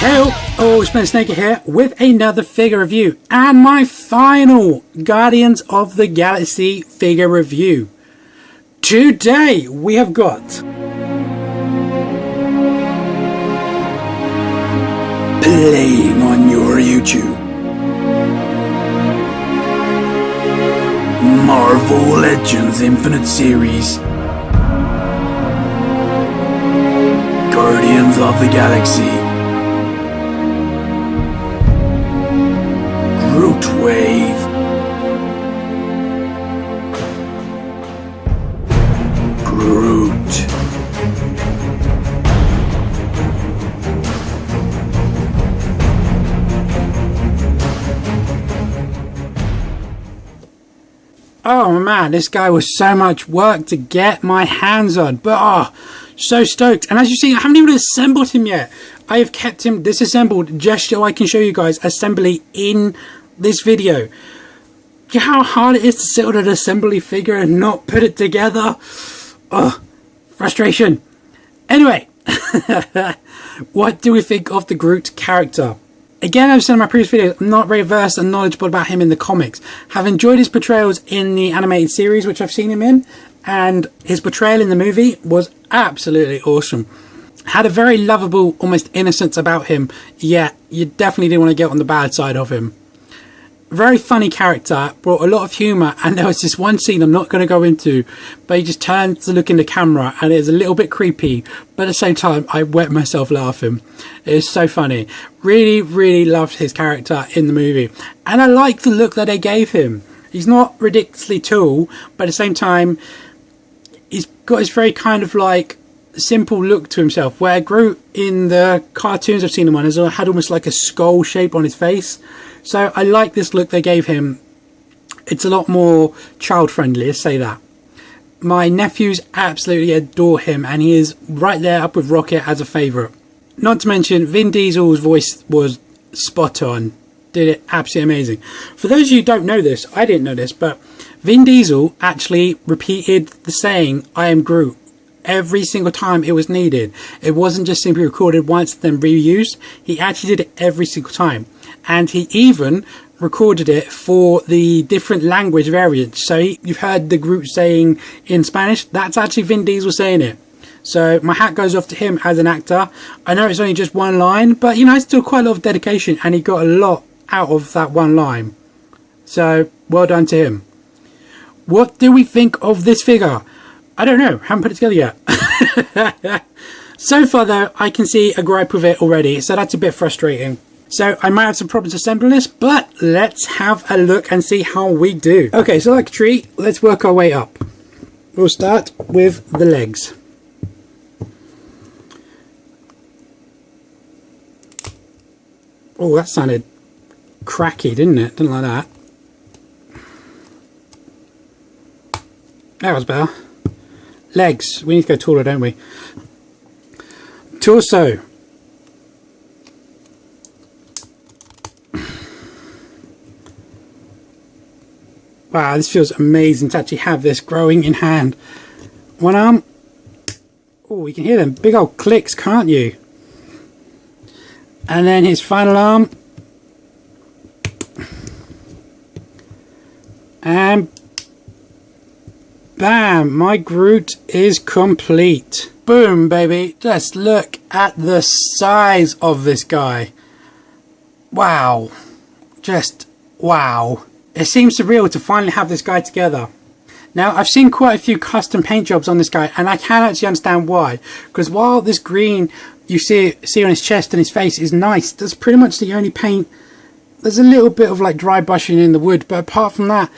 Oh, it's Snake here with another figure review and my final Guardians of the Galaxy figure review. Today we have got playing on your YouTube, Marvel Legends Infinite Series, Guardians of the Galaxy, Groot Wave, Groot, oh man, this guy was so much work to get my hands on, but so stoked. And as you see, I haven't even assembled him yet. I have kept him disassembled just so I can show you guys assembly in this video. Do you know how hard it is to sit on an assembly figure and not put it together? Oh, frustration. Anyway, what do we think of the Groot character? Again, I've said in my previous videos, I'm not very versed and knowledgeable about him in the comics. Have enjoyed his portrayals in the animated series, which I've seen him in, and his portrayal in the movie was absolutely awesome. Had a very lovable, almost innocence about him, yet you definitely didn't want to get on the bad side of him. Very funny character, brought a lot of humour, and there was this one scene I'm not going to go into, but he just turns to look in the camera and it's a little bit creepy, but at the same time I wet myself laughing. It is so funny. Really loved his character in the movie, and I like the look that they gave him. He's not ridiculously tall, but at the same time he's got this very kind of like simple look to himself, where Groot in the cartoons I've seen him on has had almost like a skull shape on his face. So I like this look they gave him. It's a lot more child friendly, let's say that. My nephews absolutely adore him, and he is right there up with Rocket as a favourite. Not to mention Vin Diesel's voice was spot on. Did it absolutely amazing. For those of you who don't know this, I didn't know this, but Vin Diesel actually repeated the saying, "I am Groot," every single time it was needed. It wasn't just simply recorded once then reused. He actually did it every single time, and he even recorded it for the different language variants. So you've heard the Groot saying in Spanish, that's actually Vin Diesel saying it. So my hat goes off to him as an actor. I know it's only just one line, but you know, it's still quite a lot of dedication, and he got a lot out of that one line. So well done to him. What do we think of this figure? I don't know, haven't put it together yet. So far though, I can see a gripe with it already, so that's a bit frustrating. So I might have some problems assembling this, but let's have a look and see how we do. Okay, so like a treat, let's work our way up. We'll start with the legs. Oh, that sounded cracky, didn't it? Didn't like that. That was better. Legs. We need to go taller, don't we? Torso. Wow, this feels amazing to actually have this growing in hand. One arm. Oh, you can hear them big old clicks, can't you? And then his final arm. And bam, my Groot is complete. Boom, baby. Just look at the size of this guy. Wow. Just wow. It seems surreal to finally have this guy together. Now, I've seen quite a few custom paint jobs on this guy, and I can actually understand why. Because while this green you see on his chest and his face is nice, that's pretty much the only paint. There's a little bit of like dry brushing in the wood, but apart from that,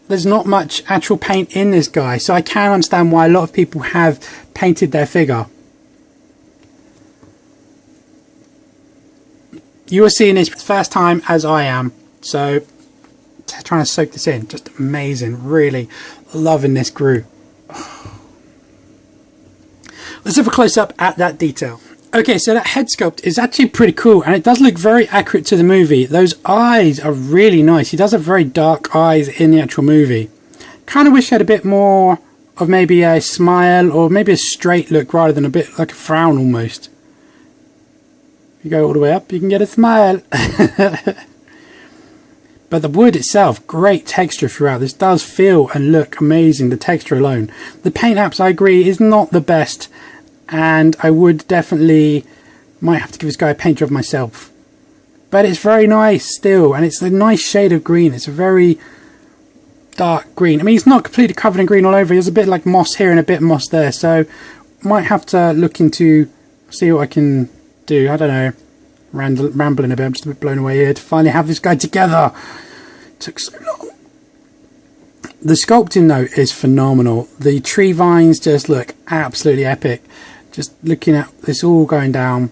there's not much actual paint in this guy. So I can understand why a lot of people have painted their figure. You are seeing this first time as I am, so trying to soak this in. Just amazing. Really loving this Groot. Let's have a close up at that detail. Okay, so that head sculpt is actually pretty cool, and it does look very accurate to the movie. Those eyes are really nice. He does have very dark eyes in the actual movie. Kind of wish he had a bit more of maybe a smile or maybe a straight look rather than a bit like a frown almost. If you go all the way up, you can get a smile. But the wood itself, great texture throughout. This does feel and look amazing, the texture alone. The paint apps, I agree, is not the best. And I would definitely, might have to give this guy a paint job myself. But it's very nice still. And it's a nice shade of green. It's a very dark green. I mean, it's not completely covered in green all over. There's a bit like moss here and a bit of moss there. So, might have to look into, see what I can do. I don't know. Rambling a bit, I'm just a bit blown away here to finally have this guy together. It took so long. The sculpting though is phenomenal. The tree vines just look absolutely epic. Just looking at this all going down,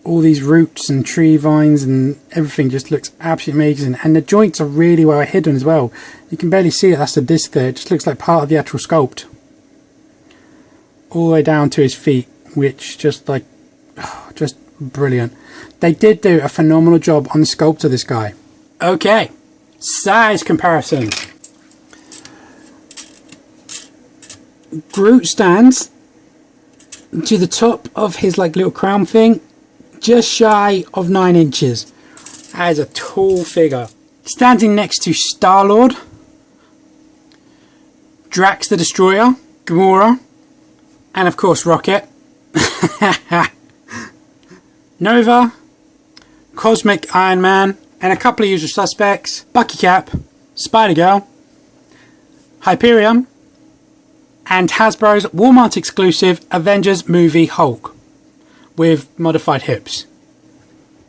all these roots and tree vines and everything just looks absolutely amazing. And the joints are really well hidden as well. You can barely see it, that's the disc there. It just looks like part of the actual sculpt. All the way down to his feet, which just like, just brilliant. They did do a phenomenal job on the sculpt of this guy. Okay, size comparison. Groot stands to the top of his like little crown thing, just shy of 9 inches. That is a tall figure. Standing next to Star-Lord, Drax the Destroyer, Gamora, and of course Rocket. Nova, Cosmic Iron Man, and a couple of usual suspects, Bucky Cap, Spider-Girl, Hyperion, and Hasbro's Walmart exclusive Avengers movie Hulk with modified hips.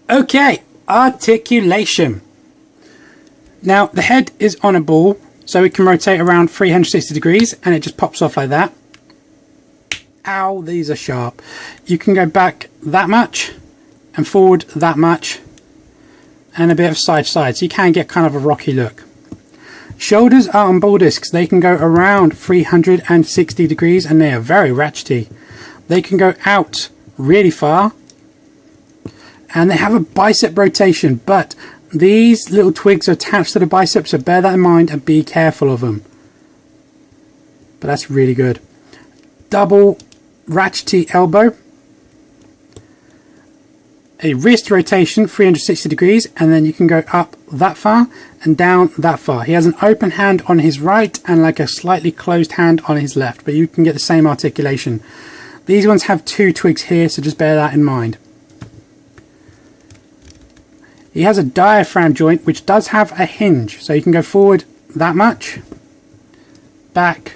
Okay, articulation. Now the head is on a ball, so it can rotate around 360 degrees and it just pops off like that. Ow, these are sharp. You can go back that much and forward that much and a bit of side to side, so you can get kind of a rocky look. Shoulders are on ball discs. They can go around 360 degrees and they are very ratchety. They can go out really far and they have a bicep rotation, but these little twigs are attached to the biceps, so bear that in mind and be careful of them. But that's really good. Double ratchety elbow, a wrist rotation 360 degrees, and then you can go up that far and down that far. He has an open hand on his right and like a slightly closed hand on his left, but you can get the same articulation. These ones have 2 twigs here, so just bear that in mind. He has a diaphragm joint which does have a hinge, so you can go forward that much, back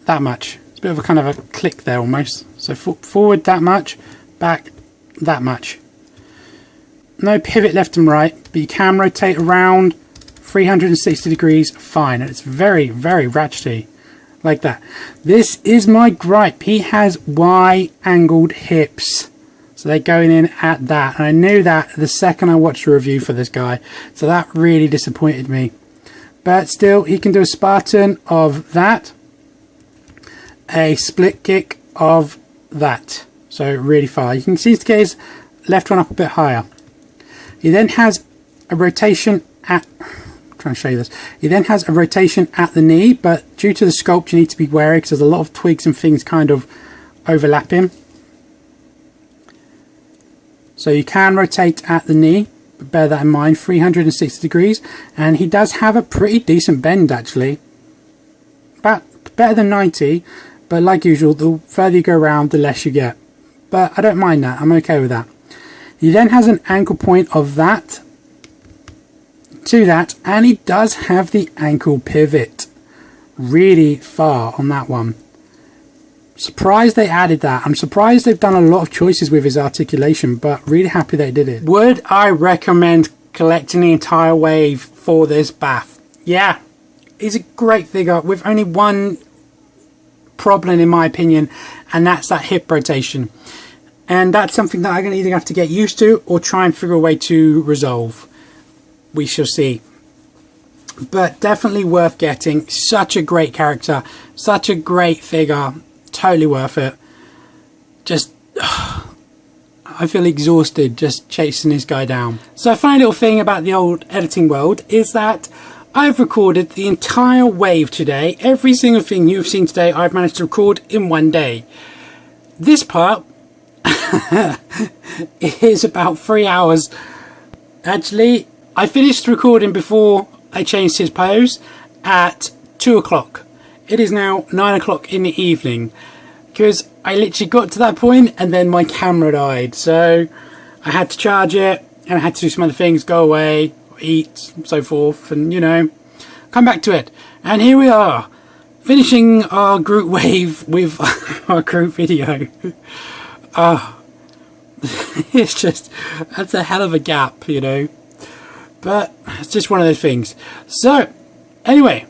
that much. It's a bit of a kind of a click there almost. So forward that much, back that much. No pivot left and right, but you can rotate around 360 degrees fine, and it's very, very ratchety like that. This is my gripe. He has Y-angled hips, so they're going in at that, and I knew that the second I watched a review for this guy, so that really disappointed me. But still, he can do a Spartan of that, a split kick of that, so really far. You can see to get his left one up a bit higher. He then has a rotation at, I'm trying to show you this, he then has a rotation at the knee, but due to the sculpt you need to be wary because there's a lot of twigs and things kind of overlap him. So you can rotate at the knee, but bear that in mind, 360 degrees, and he does have a pretty decent bend actually, about better than 90, but like usual, the further you go around, the less you get. But I don't mind that, I'm okay with that. He then has an ankle point of that to that, and he does have the ankle pivot really far on that one. Surprised they added that. I'm surprised they've done a lot of choices with his articulation, but really happy they did it. Would I recommend collecting the entire wave for this bath? Yeah, he's a great figure with only one problem in my opinion, and that's that hip rotation, and that's something that I'm going to either have to get used to or try and figure a way to resolve. We shall see, but definitely worth getting. Such a great character, such a great figure, totally worth it. Just I feel exhausted just chasing this guy down. So a funny little thing about the old editing world is that I've recorded the entire wave today. Every single thing you've seen today I've managed to record in one day. This part It is about 3 hours. Actually, I finished recording before I changed his pose at 2 o'clock. It is now 9 o'clock in the evening, because I literally got to that point and then my camera died. So I had to charge it and I had to do some other things, go away, eat, so forth, and you know, come back to it. And here we are, finishing our Groot wave with our Groot video. It's just, that's a hell of a gap, you know. But it's just one of those things. So, anyway,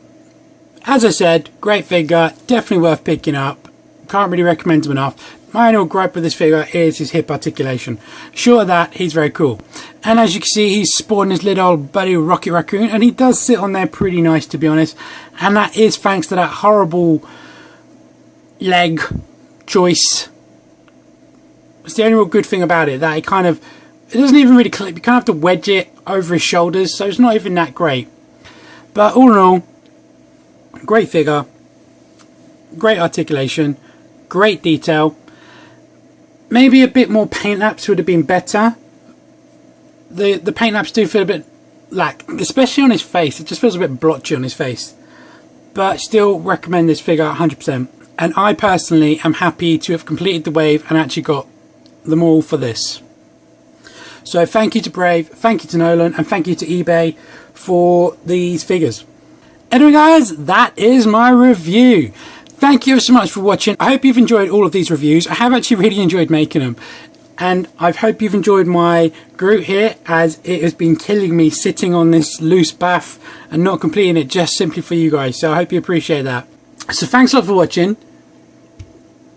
as I said, great figure, definitely worth picking up. Can't really recommend him enough. My only gripe with this figure is his hip articulation. Short of that, he's very cool. And as you can see, he's sporting his little old buddy Rocket Raccoon, and he does sit on there pretty nice, to be honest. And that is thanks to that horrible leg choice. It's the only real good thing about it, that it doesn't even really clip. You kind of have to wedge it over his shoulders, so it's not even that great. But all in all, great figure, great articulation, great detail. Maybe a bit more paint apps would have been better. The paint apps do feel a bit especially on his face. It just feels a bit blotchy on his face. But still recommend this figure 100%. And I personally am happy to have completed the wave and actually got them all for this. So thank you to Brave, thank you to Nolan, and thank you to eBay for these figures. Anyway guys, that is my review. Thank you so much for watching. I hope you've enjoyed all of these reviews. I have actually really enjoyed making them. And I hope you've enjoyed my Groot here, as it has been killing me sitting on this loose bath and not completing it just simply for you guys. So I hope you appreciate that. So thanks a lot for watching.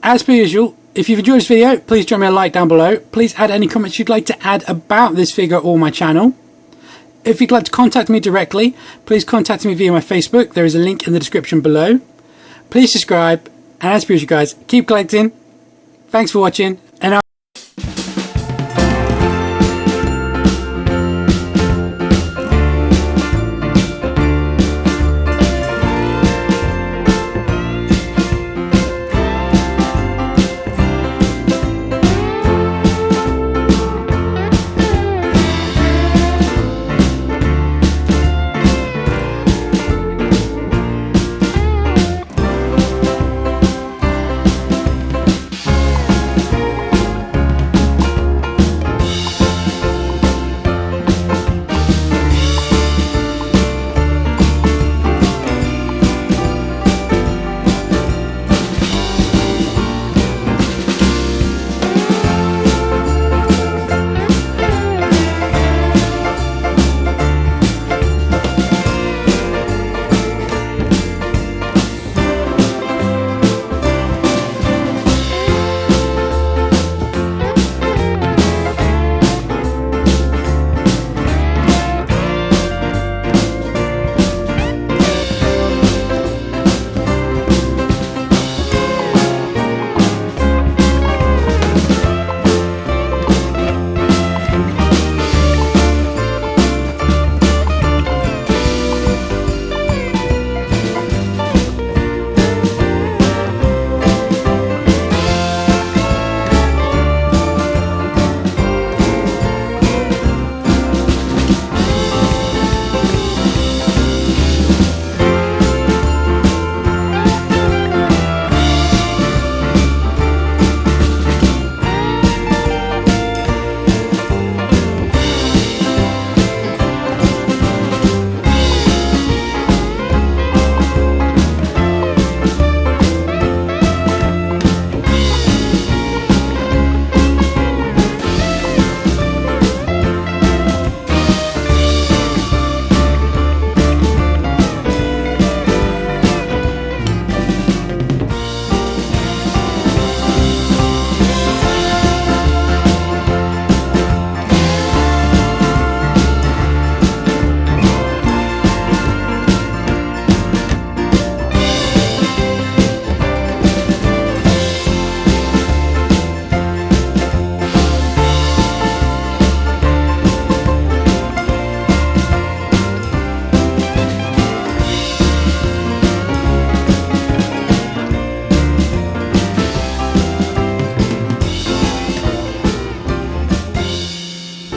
As per usual, if you've enjoyed this video, please drop me a like down below. Please add any comments you'd like to add about this figure or my channel. If you'd like to contact me directly, please contact me via my Facebook. There is a link in the description below. Please subscribe, and as per usual guys, keep collecting. Thanks for watching, and